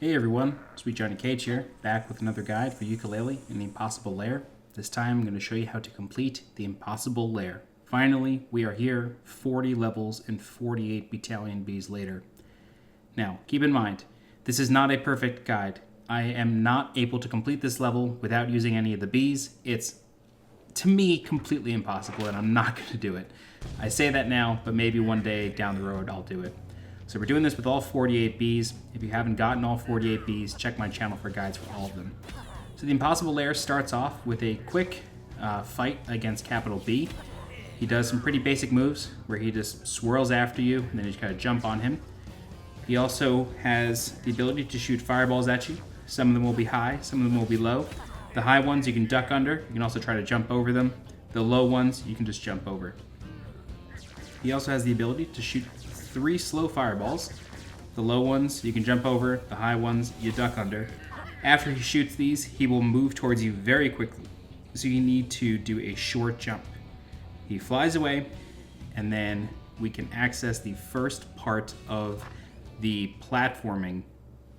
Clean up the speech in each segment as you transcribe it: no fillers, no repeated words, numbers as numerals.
Hey everyone, SweetJohnnyCage here, back with another guide for Yooka-Laylee in the Impossible Lair. This time I'm going to show you how to complete the Impossible Lair. Finally, we are here, 40 levels and 48 battalion bees later. Now, keep in mind, this is not a perfect guide. I am not able to complete this level without using any of the bees. It's, to me, completely impossible, and I'm not going to do it. I say that now, but maybe one day down the road I'll do it. So we're doing this with all 48 bees. If you haven't gotten all 48 bees, check my channel for guides for all of them. So the Impossible Lair starts off with a quick fight against Capital B. He does some pretty basic moves where he just swirls after you and then you just gotta jump on him. He also has the ability to shoot fireballs at you. Some of them will be high, some of them will be low. The high ones you can duck under. You can also try to jump over them. The low ones you can just jump over. He also has the ability to shoot 3 slow fireballs. The low ones you can jump over, the high ones you duck under. After he shoots these, he will move towards you very quickly, so you need to do a short jump. He flies away, and then we can access the first part of the platforming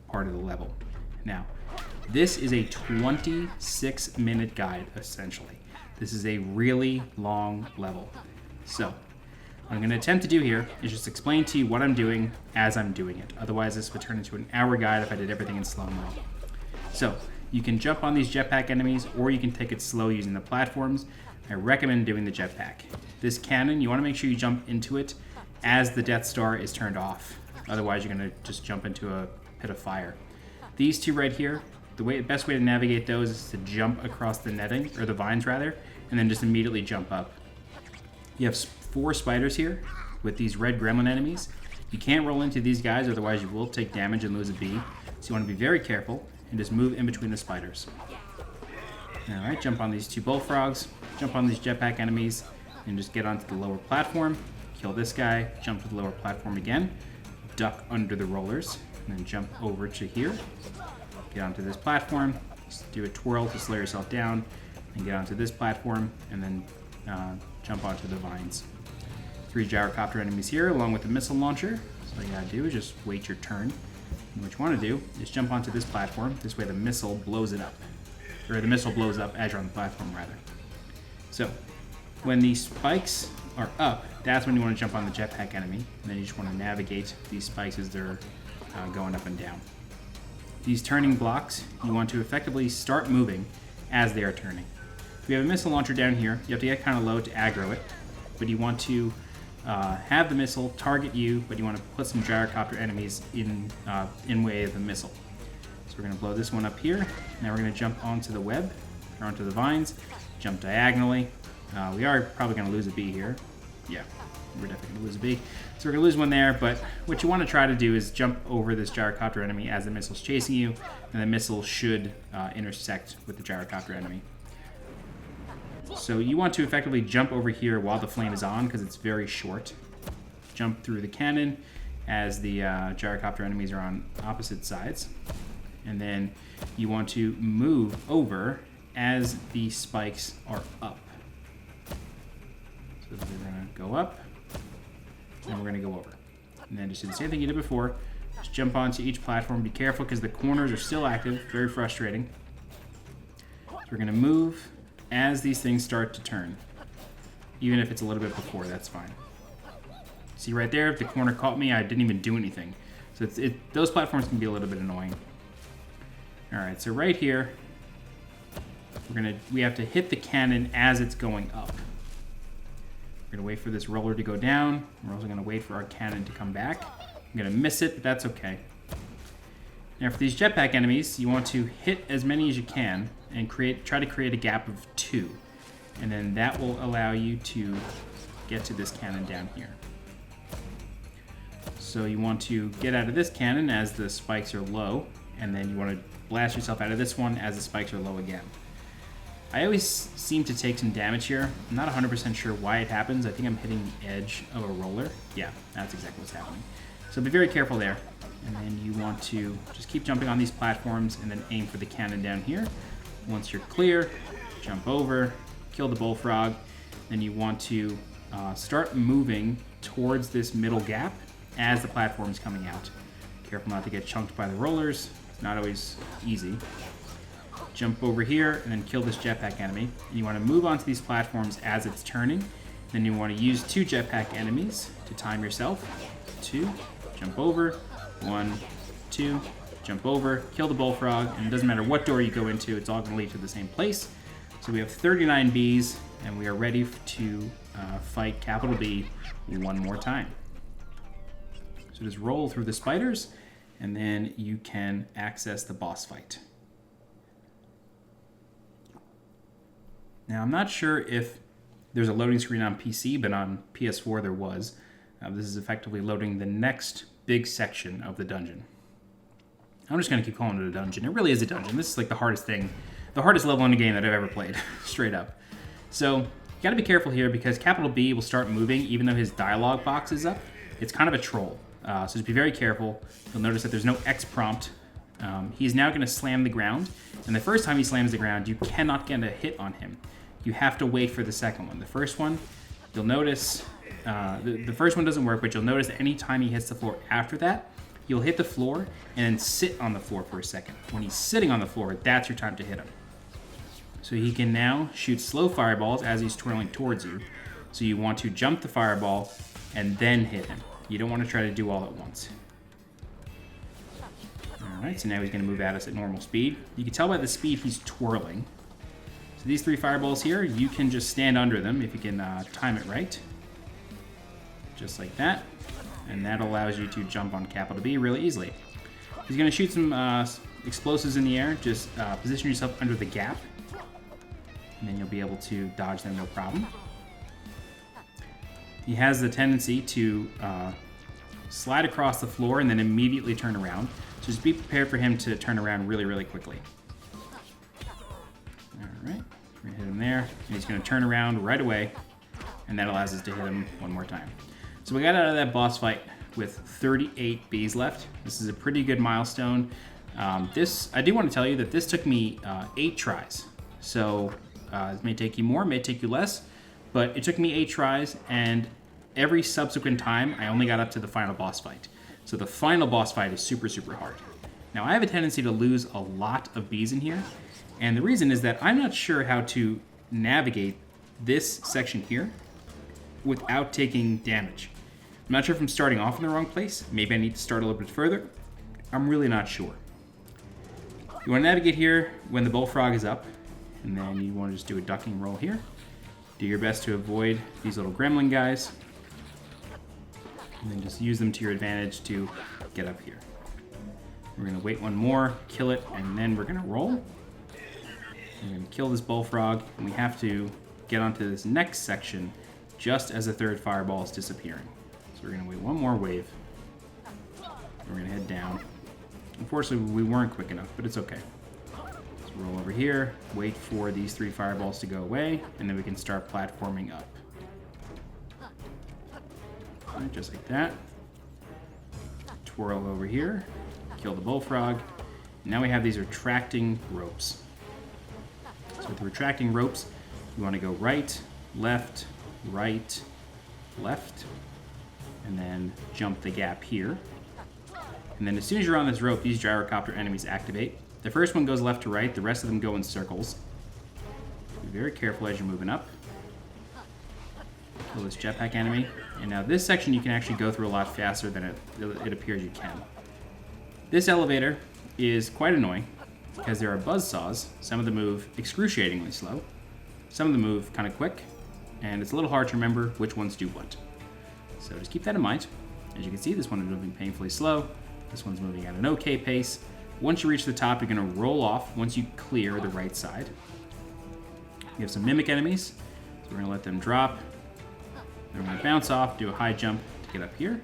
part of the level. Now, this is a 26-minute guide, essentially. This is a really long level. So, what I'm going to attempt to do here is just explain to you what I'm doing as I'm doing it. Otherwise, this would turn into an hour guide if I did everything in slow-mo. So, you can jump on these jetpack enemies, or you can take it slow using the platforms. I recommend doing the jetpack. This cannon, you want to make sure you jump into it as the Death Star is turned off. Otherwise, you're going to just jump into a pit of fire. These two right here, the best way to navigate those is to jump across the netting, or the vines rather, and then just immediately jump up. You have 4 spiders here with these red gremlin enemies. You can't roll into these guys, otherwise you will take damage and lose a bee. So you want to be very careful and just move in between the spiders. Alright, jump on these 2 bullfrogs, jump on these jetpack enemies, and just get onto the lower platform. Kill this guy, jump to the lower platform again, duck under the rollers, and then jump over to here. Get onto this platform, just do a twirl to slow yourself down, and get onto this platform, and then jump onto the vines. 3 gyrocopter enemies here, along with the missile launcher. So all you gotta do is just wait your turn. And what you wanna do is jump onto this platform. This way the missile blows it up. Or the missile blows up as you're on the platform, rather. So, when these spikes are up, that's when you wanna jump on the jetpack enemy. And then you just wanna navigate these spikes as they're going up and down. These turning blocks, you want to effectively start moving as they are turning. We have a missile launcher down here. You have to get kind of low to aggro it, but you want to have the missile target you, but you want to put some gyrocopter enemies in way of the missile. So we're going to blow this one up here. Now we're going to jump onto the web, or onto the vines, jump diagonally. We are probably going to lose a bee here. Yeah, we're definitely going to lose a bee. So we're going to lose one there, but what you want to try to do is jump over this gyrocopter enemy as the missile's chasing you, and the missile should intersect with the gyrocopter enemy. So you want to effectively jump over here while the flame is on, because it's very short. Jump through the cannon as the gyrocopter enemies are on opposite sides. And then you want to move over as the spikes are up. So we're going to go up, and we're going to go over. And then just do the same thing you did before. Just jump onto each platform. Be careful, because the corners are still active. Very frustrating. So we're going to move as these things start to turn. Even if it's a little bit before, that's fine. See right there, if the corner caught me, I didn't even do anything. So those platforms can be a little bit annoying. Alright, so right here, we have to hit the cannon as it's going up. We're going to wait for this roller to go down. We're also going to wait for our cannon to come back. I'm going to miss it, but that's okay. Now for these jetpack enemies, you want to hit as many as you can and try to create a gap of 2. And then that will allow you to get to this cannon down here. So you want to get out of this cannon as the spikes are low, and then you want to blast yourself out of this one as the spikes are low again. I always seem to take some damage here. I'm not 100% sure why it happens. I think I'm hitting the edge of a roller. Yeah, that's exactly what's happening. So be very careful there. And then you want to just keep jumping on these platforms and then aim for the cannon down here. Once you're clear, jump over, kill the bullfrog. Then you want to start moving towards this middle gap as the platform's coming out. Careful not to get chunked by the rollers. not always easy. Jump over here and then kill this jetpack enemy. You want to move onto these platforms as it's turning. Then you want to use 2 jetpack enemies to time yourself. 2, jump over, 1, 2, jump over, kill the bullfrog, and it doesn't matter what door you go into, it's all going to lead to the same place. So we have 39 bees, and we are ready to fight capital B one more time. So just roll through the spiders, and then you can access the boss fight. Now, I'm not sure if there's a loading screen on PC, but on PS4 there was. This is effectively loading the next big section of the dungeon. I'm just going to keep calling it a dungeon. It really is a dungeon. This is like the hardest thing, the hardest level in the game that I've ever played, straight up. So, you got to be careful here because capital B will start moving even though his dialogue box is up. It's kind of a troll. So just be very careful. You'll notice that there's no X prompt. He's now going to slam the ground. And the first time he slams the ground, you cannot get a hit on him. You have to wait for the second one. The first one, you'll notice, the first one doesn't work, but you'll notice that any time he hits the floor after that, he'll hit the floor and then sit on the floor for a second. When he's sitting on the floor, that's your time to hit him. So he can now shoot slow fireballs as he's twirling towards you. So you want to jump the fireball and then hit him. You don't want to try to do all at once. Alright, so now he's going to move at us at normal speed. You can tell by the speed he's twirling. So these 3 fireballs here, you can just stand under them if you can time it right. Just like that. And that allows you to jump on capital B really easily. He's going to shoot some explosives in the air. Just position yourself under the gap. And then you'll be able to dodge them no problem. He has the tendency to slide across the floor and then immediately turn around. So just be prepared for him to turn around really, really quickly. Alright, we're going to hit him there. And he's going to turn around right away. And that allows us to hit him one more time. So we got out of that boss fight with 38 bees left. This is a pretty good milestone. I do want to tell you that this took me 8 tries. So it may take you more, it may take you less. But it took me 8 tries, and every subsequent time, I only got up to the final boss fight. So the final boss fight is super, super hard. Now, I have a tendency to lose a lot of bees in here, and the reason is that I'm not sure how to navigate this section here without taking damage. I'm not sure if I'm starting off in the wrong place. Maybe I need to start a little bit further. I'm really not sure. You want to navigate here when the bullfrog is up, and then you want to just do a ducking roll here. Do your best to avoid these little gremlin guys, and then just use them to your advantage to get up here. We're going to wait one more, kill it, and then we're going to roll. We're going to kill this bullfrog, and we have to get onto this next section just as the 3rd fireball is disappearing. So we're going to wait one more wave. We're going to head down. Unfortunately, we weren't quick enough, but it's okay. Let's roll over here, wait for these 3 fireballs to go away, and then we can start platforming up. Right, just like that. Twirl over here, kill the bullfrog. Now we have these retracting ropes. So with the retracting ropes, you want to go right, left, and then jump the gap here. And then as soon as you're on this rope, these gyrocopter enemies activate. The first one goes left to right, the rest of them go in circles. Be very careful as you're moving up. Kill this jetpack enemy. And now this section you can actually go through a lot faster than it appears you can. This elevator is quite annoying because there are buzzsaws. Some of them move excruciatingly slow. Some of them move kind of quick. And it's a little hard to remember which ones do what. So just keep that in mind. As you can see, this one is moving painfully slow. This one's moving at an okay pace. Once you reach the top, you're going to roll off once you clear the right side. You have some mimic enemies, so we're going to let them drop. They're going to bounce off, do a high jump to get up here.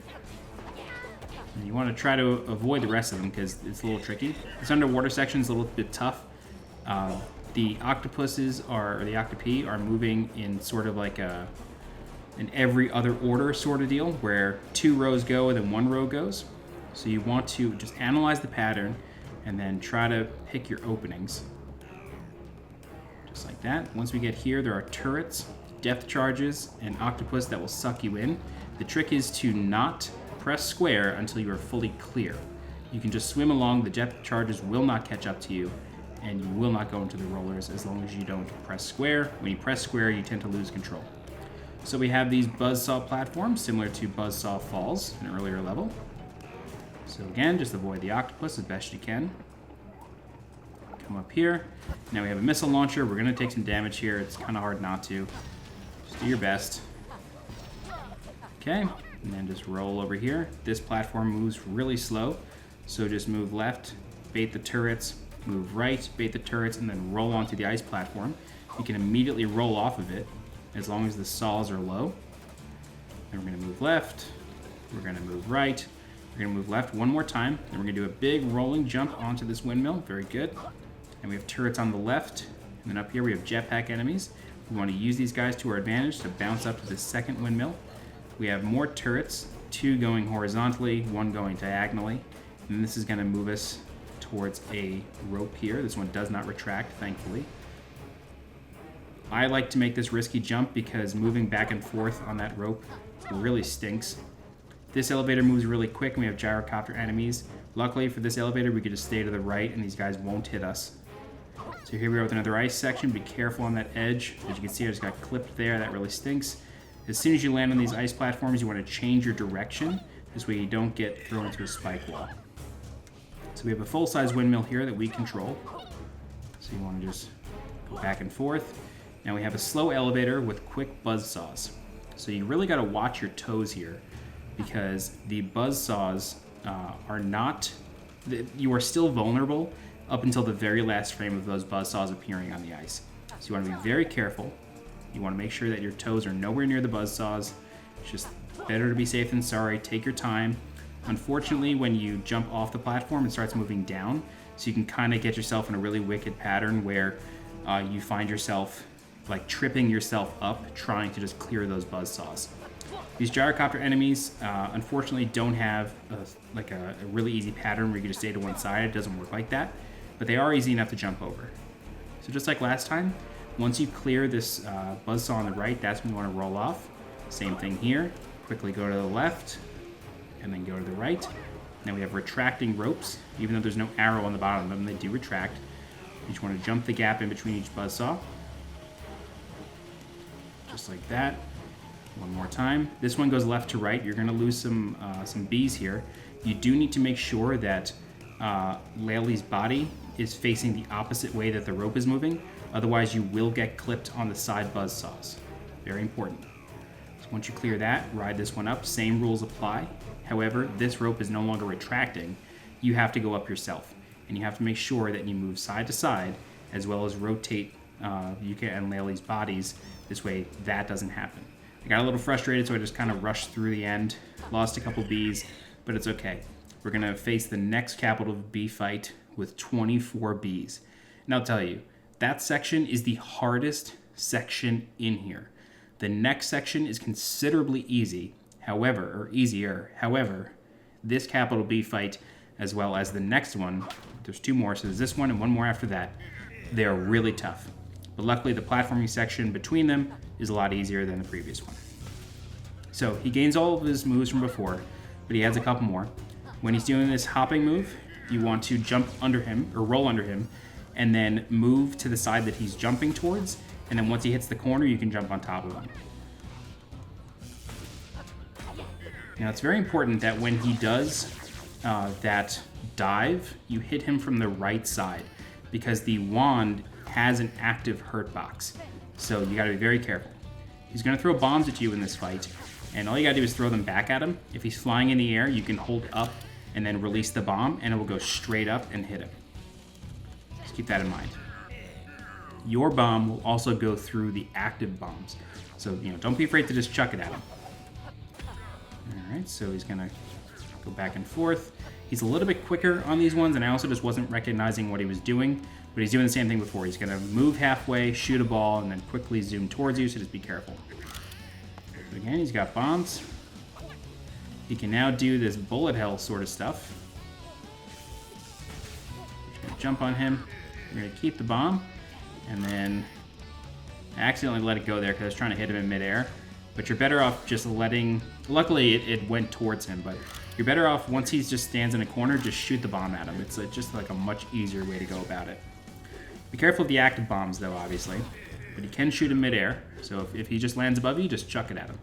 And you want to try to avoid the rest of them because it's a little tricky. This underwater section is a little bit tough. The octopuses or the octopi are moving in sort of like an every other order sort of deal where 2 rows go and then 1 row goes. So you want to just analyze the pattern and then try to pick your openings. Just like that. Once we get here, there are turrets, depth charges, and octopus that will suck you in. The trick is to not press square until you are fully clear. You can just swim along. The depth charges will not catch up to you, and you will not go into the rollers as long as you don't press square. When you press square, you tend to lose control. So we have these buzzsaw platforms similar to Buzzsaw Falls, an earlier level. So again, just avoid the octopus as best you can. Come up here. Now we have a missile launcher. We're going to take some damage here. It's kind of hard not to. Just do your best. Okay, and then just roll over here. This platform moves really slow, so just move left, bait the turrets, move right, bait the turrets, and then roll onto the ice platform. You can immediately roll off of it as long as the saws are low. And we're going to move left. We're going to move right. We're going to move left one more time. Then we're going to do a big rolling jump onto this windmill. Very good. And we have turrets on the left. And then up here we have jetpack enemies. We want to use these guys to our advantage to bounce up to the second windmill. We have more turrets, 2 going horizontally, 1 going diagonally. And this is going to move us towards a rope here. This one does not retract, thankfully. I like to make this risky jump because moving back and forth on that rope really stinks. This elevator moves really quick and we have gyrocopter enemies. Luckily for this elevator, we could just stay to the right and these guys won't hit us. So here we are with another ice section. Be careful on that edge. As you can see, I just got clipped there. That really stinks. As soon as you land on these ice platforms, you want to change your direction. This way you don't get thrown into a spike wall. So we have a full-size windmill here that we control. So you want to just go back and forth. Now we have a slow elevator with quick buzz saws. So you really got to watch your toes here because the buzz saws are not, you are still vulnerable up until the very last frame of those buzz saws appearing on the ice. So you want to be very careful. You want to make sure that your toes are nowhere near the buzz saws. It's just better to be safe than sorry. Take your time. Unfortunately, when you jump off the platform, it starts moving down. So you can kind of get yourself in a really wicked pattern where you find yourself like tripping yourself up trying to just clear those buzz saws. These gyrocopter enemies unfortunately don't have a really easy pattern where you can just stay to one side. It doesn't work like that, but they are easy enough to jump over. So just like last time, once you clear this buzzsaw on the right, that's when you want to roll off. Same thing here. Quickly go to the left and then go to the right. Now we have retracting ropes. Even though there's no arrow on the bottom of them, they do retract. You just want to jump the gap in between each buzzsaw. Just like that. One more time. This one goes left to right. You're going to lose some bees here. You do need to make sure that Laylee's body is facing the opposite way that the rope is moving. Otherwise, you will get clipped on the side buzz saws. Very important. So once you clear that, ride this one up. Same rules apply. However, this rope is no longer retracting. You have to go up yourself. And you have to make sure that you move side to side as well as rotate Yooka and Laylee's bodies. This way, that doesn't happen. I got a little frustrated, so I just kind of rushed through the end. Lost a couple bees, but it's okay. We're going to face the next capital bee fight with 24 bees. And I'll tell you, that section is the hardest section in here. The next section is considerably easier. However, this capital bee fight, as well as the next one, there's 2 more, so there's this one and 1 more after that. They are really tough. But luckily, the platforming section between them is a lot easier than the previous one. So he gains all of his moves from before, but he adds a couple more. When he's doing this hopping move, you want to jump under him, or roll under him, and then move to the side that he's jumping towards, and then once he hits the corner, you can jump on top of him. Now, it's very important that when he does that dive, you hit him from the right side, because the wand has an active hurt box. So you gotta be very careful. He's gonna throw bombs at you in this fight, and all you gotta do is throw them back at him. If he's flying in the air, you can hold up and then release the bomb, and it will go straight up and hit him. Just keep that in mind. Your bomb will also go through the active bombs. So, don't be afraid to just chuck it at him. All right, so he's gonna go back and forth. He's a little bit quicker on these ones, and I also just wasn't recognizing what he was doing, but he's doing the same thing before. He's gonna move halfway, shoot a ball, and then quickly zoom towards you, so just be careful. So again, he's got bombs. He can now do this bullet hell sort of stuff. Just gonna jump on him. We're gonna keep the bomb, and then I accidentally let it go there because I was trying to hit him in midair. But you're better off just letting, luckily it went towards him, but You're better off, once he just stands in a corner, just shoot the bomb at him. It's just like a much easier way to go about it. Be careful of the active bombs, though, obviously. But you can shoot him midair, so if he just lands above you, just chuck it at him.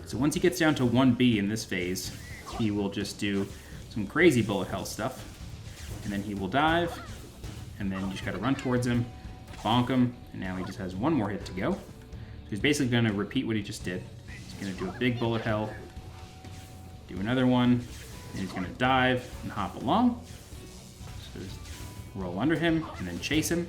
So once he gets down to 1B in this phase, he will just do some crazy bullet hell stuff. And then he will dive, and then you just gotta run towards him, bonk him, and now he just has one more hit to go. So he's basically gonna repeat what he just did. He's gonna do a big bullet hell, do another one, and he's gonna dive and hop along. So just roll under him, and then chase him,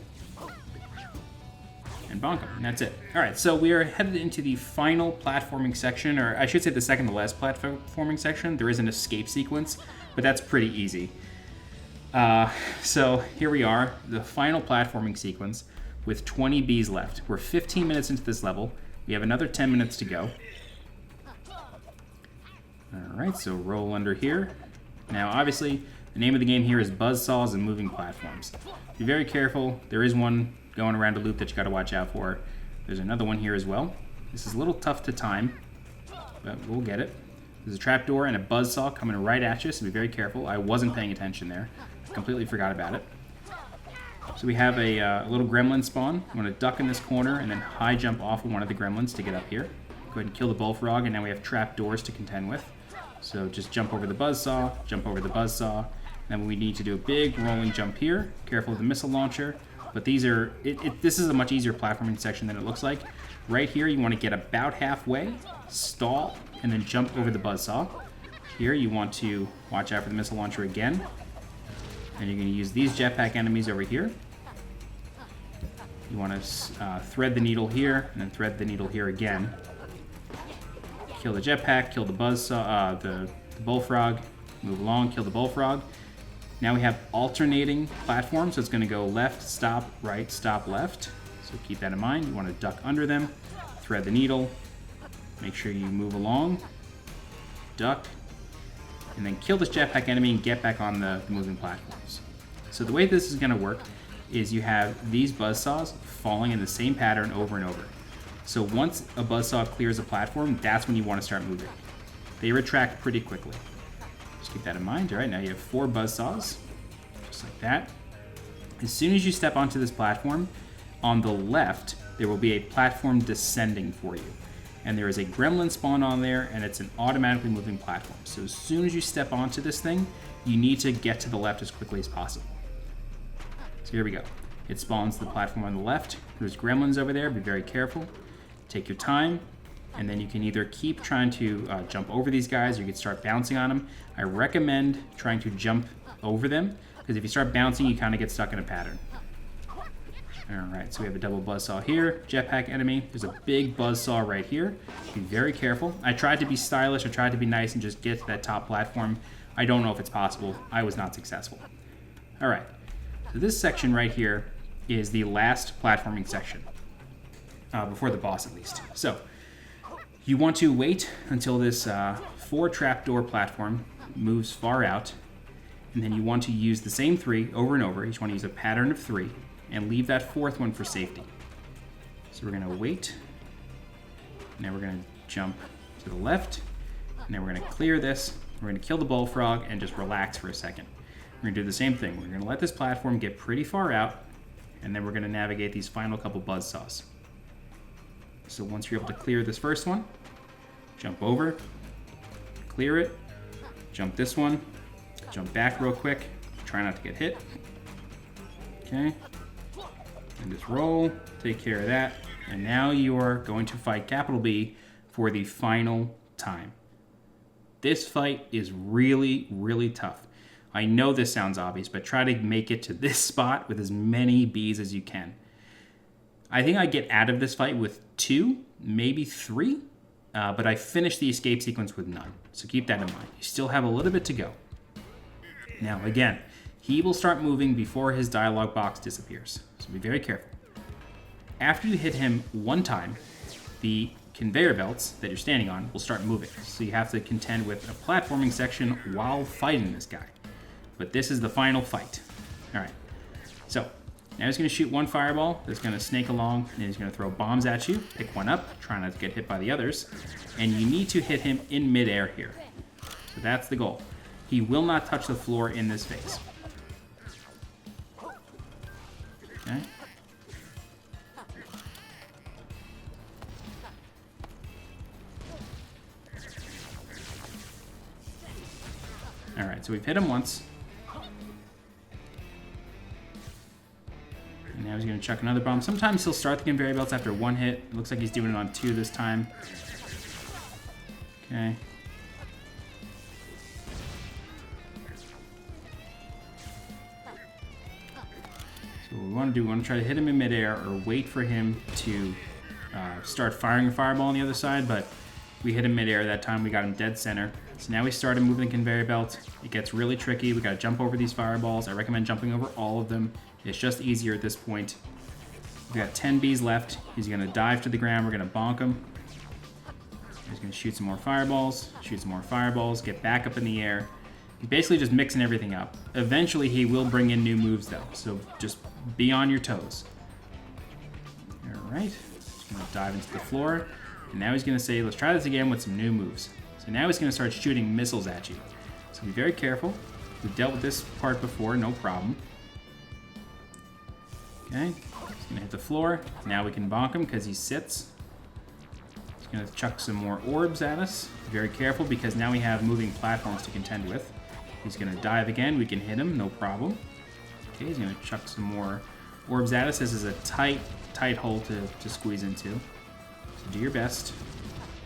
and bonk him, and that's it. All right, so we are headed into the final platforming section, or I should say the second to last platforming section. There is an escape sequence, but that's pretty easy. So here we are, the final platforming sequence with 20 Bs left. We're 15 minutes into this level. We have another 10 minutes to go. All right, so roll under here. Now, obviously, the name of the game here is buzzsaws and moving platforms. Be very careful. There is one going around a loop that you got to watch out for. There's another one here as well. This is a little tough to time, but we'll get it. There's a trapdoor and a buzzsaw coming right at you, so be very careful. I wasn't paying attention there. Completely forgot about it. So we have a little gremlin spawn. I'm going to duck in this corner and then high jump off of one of the gremlins to get up here. Go ahead and kill the bullfrog, and now we have trapdoors to contend with. So just jump over the buzzsaw, jump over the buzzsaw. Then we need to do a big rolling jump here. Careful of the missile launcher. But these are, this is a much easier platforming section than it looks like. Right here, you want to get about halfway, stall, and then jump over the buzzsaw. Here, you want to watch out for the missile launcher again. And you're going to use these jetpack enemies over here. You want to thread the needle here, and then thread the needle here again. Kill the jetpack, kill the buzzsaw, the bullfrog, move along, kill the bullfrog. Now we have alternating platforms, so it's going to go left, stop, right, stop, left. So keep that in mind. You want to duck under them, thread the needle, make sure you move along, duck, and then kill this jetpack enemy and get back on the moving platforms. So the way this is going to work is you have these buzzsaws falling in the same pattern over and over. So once a buzzsaw clears a platform, that's when you want to start moving. They retract pretty quickly. Just keep that in mind. All right, now you have 4 buzzsaws, just like that. As soon as you step onto this platform, on the left, there will be a platform descending for you. And there is a gremlin spawn on there, and it's an automatically moving platform. So as soon as you step onto this thing, you need to get to the left as quickly as possible. So here we go. It spawns the platform on the left. There's gremlins over there. Be very careful. Take your time, and then you can either keep trying to jump over these guys, or you can start bouncing on them. I recommend trying to jump over them, because if you start bouncing, you kind of get stuck in a pattern. Alright, so we have a double buzzsaw here, jetpack enemy. There's a big buzzsaw right here. Be very careful. I tried to be stylish, I tried to be nice and just get to that top platform. I don't know if it's possible. I was not successful. Alright, so this section right here is the last platforming section. Before the boss, at least. So, you want to wait until this 4 trapdoor platform moves far out, and then you want to use the same 3 over and over. You just want to use a pattern of 3, and leave that 4th one for safety. So we're going to wait. Now we're going to jump to the left, and then we're going to clear this. We're going to kill the bullfrog and just relax for a second. We're going to do the same thing. We're going to let this platform get pretty far out, and then we're going to navigate these final couple buzzsaws. So once you're able to clear this first one, jump over, clear it, jump this one, jump back real quick, try not to get hit. Okay, and just roll, take care of that, and now you are going to fight capital B for the final time. This fight is really, really tough. I know this sounds obvious, but try to make it to this spot with as many Bs as you can. I think I get out of this fight with 2, maybe 3, but I finished the escape sequence with none. So keep that in mind. You still have a little bit to go. Now, again, he will start moving before his dialog box disappears. So be very careful. After you hit him one time, the conveyor belts that you're standing on will start moving. So you have to contend with a platforming section while fighting this guy. But this is the final fight. All right. So now he's going to shoot one fireball that's going to snake along, and he's going to throw bombs at you. Pick one up, try not to get hit by the others. And you need to hit him in midair here. So that's the goal. He will not touch the floor in this phase. Okay. Alright, so we've hit him once. And now he's going to chuck another bomb. Sometimes he'll start the conveyor belts after one hit. It looks like he's doing it on 2 this time. Okay. So what we want to do, we want to try to hit him in midair or wait for him to start firing a fireball on the other side, but we hit him midair that time. We got him dead center. So now we started moving the conveyor belt. It gets really tricky. We got to jump over these fireballs. I recommend jumping over all of them. It's just easier at this point. We got 10 bees left. He's going to dive to the ground. We're going to bonk him. He's going to shoot some more fireballs, get back up in the air. He's basically just mixing everything up. Eventually, he will bring in new moves, though, so just be on your toes. All right. Just going to dive into the floor. And now he's going to say, let's try this again with some new moves. So now he's going to start shooting missiles at you. So be very careful. We've dealt with this part before, no problem. Okay, he's going to hit the floor. Now we can bonk him because he sits. He's going to chuck some more orbs at us. Be very careful because now we have moving platforms to contend with. He's going to dive again. We can hit him, no problem. Okay, he's going to chuck some more orbs at us. This is a tight hole to squeeze into. So do your best.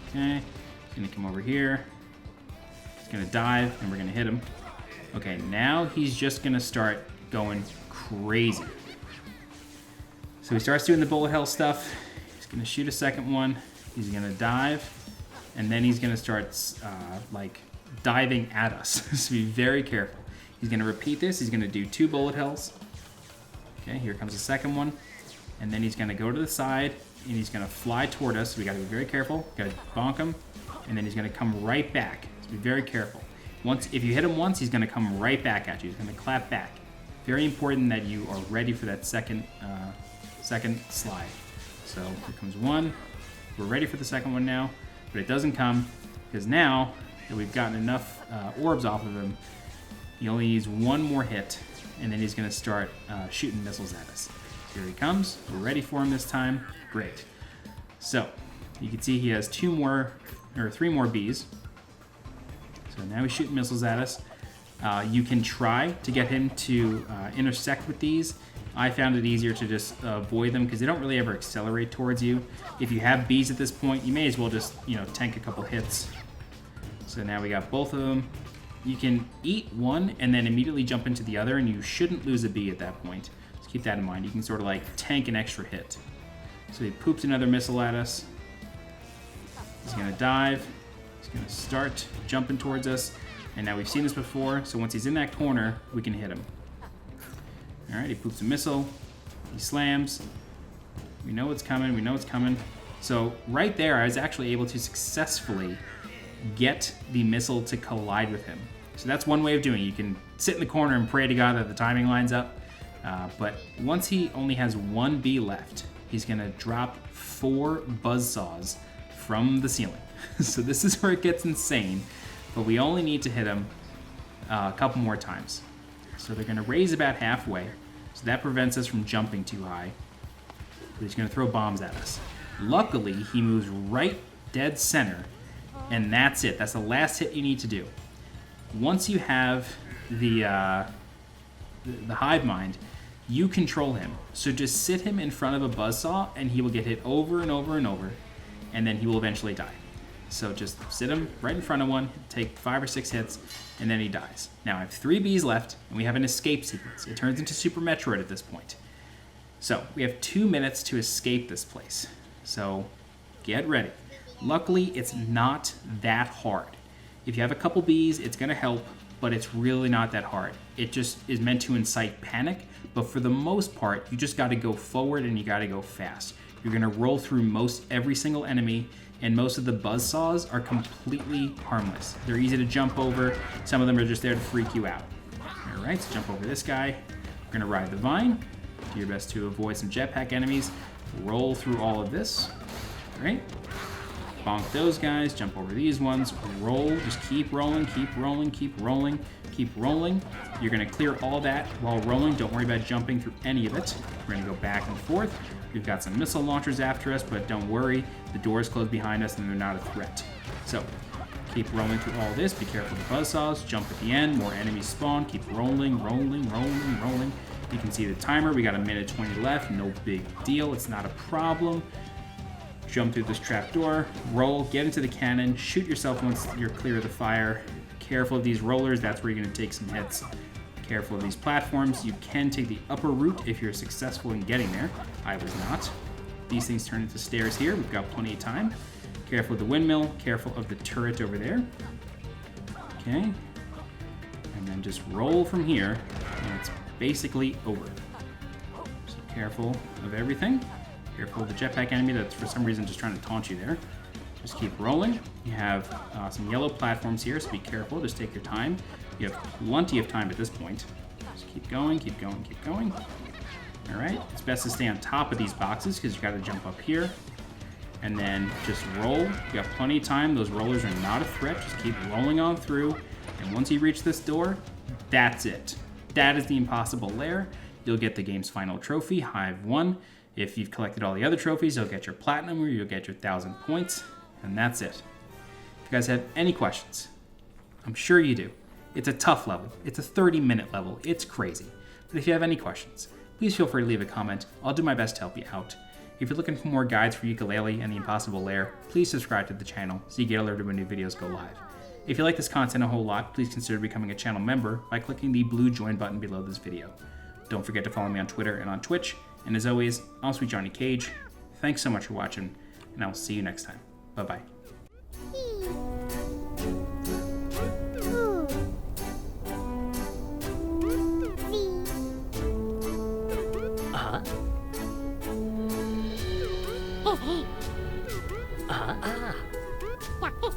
Okay. He's going to come over here. He's going to dive, and we're going to hit him. Okay, now he's just going to start going crazy. So he starts doing the bullet hell stuff. He's going to shoot a second one. He's going to dive, and then he's going to start like diving at us. So be very careful. He's going to repeat this. He's going to do 2 bullet hells. Okay, here comes the second one. And then he's going to go to the side, and he's going to fly toward us. So we got to be very careful. Got to bonk him. And then he's going to come right back. So be very careful. If you hit him once, he's going to come right back at you. He's going to clap back. Very important that you are ready for that second slide. So here comes one. We're ready for the second one now, but it doesn't come because now that we've gotten enough orbs off of him, he only needs one more hit, and then he's going to start shooting missiles at us. Here he comes. We're ready for him this time. Great. So you can see he has 3 more bees. So now he's shooting missiles at us. You can try to get him to intersect with these. I found it easier to just avoid them because they don't really ever accelerate towards you. If you have bees at this point, you may as well just, tank a couple hits. So now we got both of them. You can eat one and then immediately jump into the other, and you shouldn't lose a bee at that point. Just keep that in mind. You can sort of like tank an extra hit. So he poops another missile at us. He's going to dive. He's going to start jumping towards us. And now we've seen this before, so once he's in that corner, we can hit him. All right, he poops a missile. He slams. We know it's coming. So right there, I was actually able to successfully get the missile to collide with him. So that's one way of doing it. You can sit in the corner and pray to God that the timing lines up. But once he only has 1 bee left, he's going to drop 4 buzzsaws from the ceiling. So this is where it gets insane. But we only need to hit him a couple more times. So they're going to raise about halfway. So that prevents us from jumping too high. But he's going to throw bombs at us. Luckily, he moves right dead center. And that's it. That's the last hit you need to do. Once you have the hive mind, you control him. So just sit him in front of a buzzsaw, and he will get hit over and over and over. And then he will eventually die. So just sit him right in front of one, take 5 or 6 hits, and then he dies. Now I have 3 bees left, and we have an escape sequence. It turns into Super Metroid at this point. So we have 2 minutes to escape this place. So get ready. Luckily, it's not that hard. If you have a couple bees, it's going to help, but it's really not that hard. It just is meant to incite panic, but for the most part, you just got to go forward and you got to go fast. You're going to roll through every single enemy, and most of the buzzsaws are completely harmless. They're easy to jump over. Some of them are just there to freak you out. All right, so jump over this guy. We're going to ride the vine. Do your best to avoid some jetpack enemies. Roll through all of this. All right. bonk those guys, jump over these ones, roll, just keep rolling, keep rolling, keep rolling, keep rolling. You're gonna clear all that while rolling. Don't worry about jumping through any of it. We're gonna go back and forth. We've got some missile launchers after us, but don't worry, the doors close behind us and they're not a threat. So keep rolling through all this. Be careful of the buzzsaws. Jump at the end. More enemies spawn. Keep rolling, rolling, rolling, rolling. You can see the timer. We got a minute 20 left. No big deal. It's not a problem. Jump through this trap door. Roll. Get into the cannon. Shoot yourself once you're clear of the fire. Careful of these rollers. That's where you're going to take some hits. Careful of these platforms. You can take the upper route if you're successful in getting there. I was not. These things turn into stairs here. We've got plenty of time. Careful of the windmill. Careful of the turret over there. Okay. And then just roll from here. And it's basically over. So careful of everything. Careful of the jetpack enemy that's for some reason just trying to taunt you there. Just keep rolling. You have some yellow platforms here, so be careful. Just take your time. You have plenty of time at this point. Just keep going, keep going, keep going. All right, it's best to stay on top of these boxes because you got to jump up here. And then just roll. You got plenty of time. Those rollers are not a threat. Just keep rolling on through. And once you reach this door, that's it. That is the impossible lair. You'll get the game's final trophy, Hive 1. If you've collected all the other trophies, you'll get your platinum or you'll get your 1,000 points. And that's it. If you guys have any questions, I'm sure you do. It's a tough level. It's a 30-minute level. It's crazy. But if you have any questions, please feel free to leave a comment. I'll do my best to help you out. If you're looking for more guides for Yooka-Laylee and the Impossible Lair, please subscribe to the channel so you get alerted when new videos go live. If you like this content a whole lot, please consider becoming a channel member by clicking the blue join button below this video. Don't forget to follow me on Twitter and on Twitch. And as always, I'm SweetJohnnyCage. Thanks so much for watching, and I'll see you next time. Bye-bye. Ah.